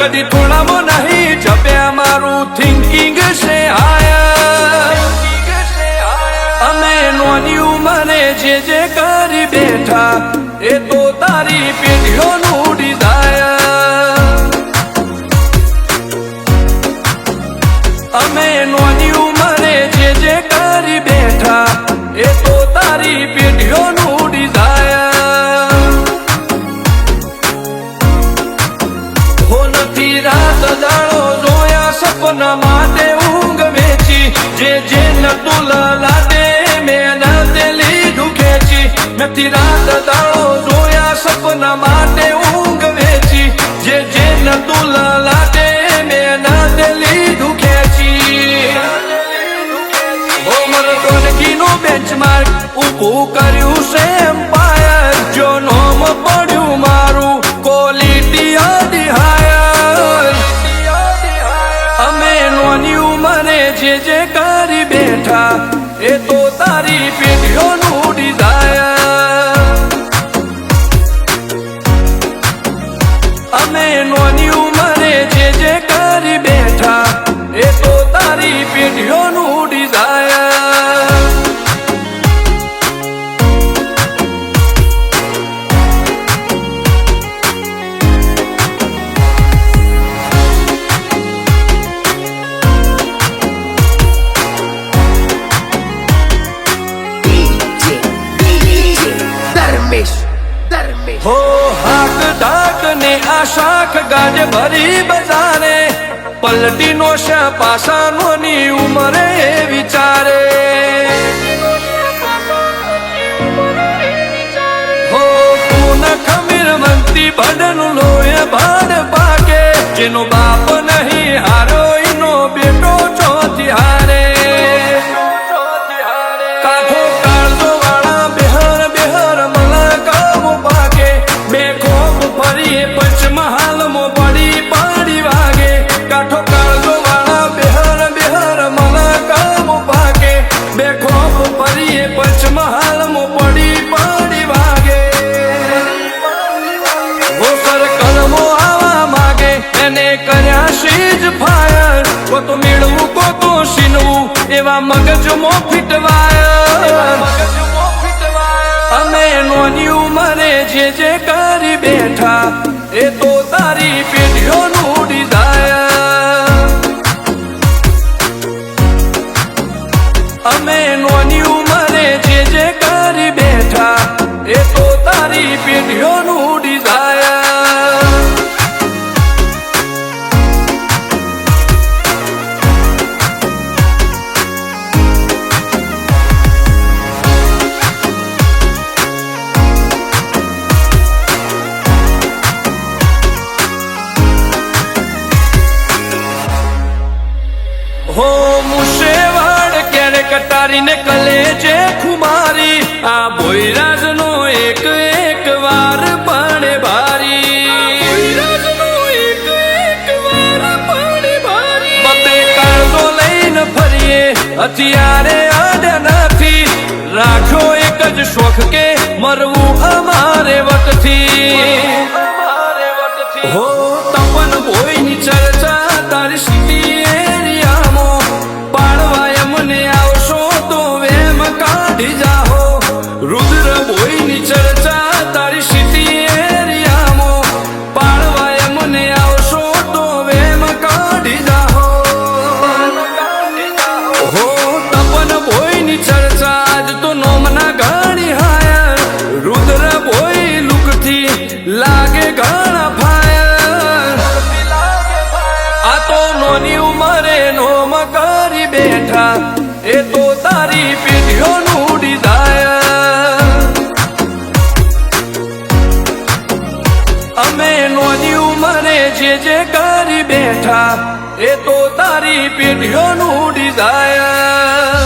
કદી થોડામાં નહીં જપ્યા મારું થિંકિંગ છે અમે નોની ઉંમરે જે કરી બેઠા એ તો તારી પેઢીઓનું ડિઝાયર અમે નોની ઉંમરે જે કરી બેઠા એ તો તારી પેઢીઓનું ડિઝાયર રાત દાડો જોયા સપના માટે ઊંઘ વેચી જે નતું લાદે મેં લીધું ખેંચી નથી રાત દાડો જોયા સપના માટે ઊંઘ વેચી જે નતું લાદે મેં લીધું ખેંચી ઓમર ટોનકીનું બેન્ચમાર્ક ઊભું કર્યું છે એમ્પાયર જો નોમ પડ્યું મારું ક્વોલિટી જે કરી બેઠા એ તો તારી પેઢીઓનું ડિઝાયર અમે નોની ઉંમરે જે કરી બેઠા એ તો તારી પેઢીઓનું ડિઝાયર હો હાક ડાક ને આ શાખ ગાજ ભરી બજારે પલટીનો છે પાસાનો ની ઉમરે વિચારે હો તું ખમીર મંતી બડનું લોહે ભાડ પાકે જેનો બાપ નહીં હારો એનો બેટો ચોથી હારે પંચમહાલમાં પડી પાડી વાગે કાઠો કાળજો વાળા બેહર મને કામ પાકે બે ખોફ ફરીએ પંચમહાલમાં પડી પાડી વાગે હોસર કર્મો આવા માગે એને કર્યા શીજ ફાયર કો તો મેળવું કો તો સીનવું એવા મગજમાં ફીટવાય અમે નોની ઉંમરે જે કરી બેઠા એ તો તારી પેઢીઓનું ડિઝાયર અમે નોની ઉંમરે જે કરી બેઠા એ તો તારી પેઢીઓનું ડિઝાયર હો મુશેવાડ ક્યારે કટારીને કલેજે ખુમારી આ ભોયરાજનો એક વાર પાણે ભારી પતે કાળજો લઈને ફરીએ હથિયારે આડે નથી રાખ્યો એક જ શોખ કે મરવું અમારે વટથી હો તપન ભોયની ચર્ચા તારી સિટી રુદ્ર ભોયની ચર્ચા તારી સિટી એરિયામાં પાડવાય મને આવશો તો વેમ કાઢી જાહો હો તપન ભોયની ચર્ચા આજ તો નોમના ગાડી હાયર રુદ્ર ભોય લુકથી લાગે એ તો તારી પેઢીઓનું ડિઝાયર અમે નોની ઉંમરે જે કરી બેઠા એ તો તારી પેઢીઓનું ડિઝાયર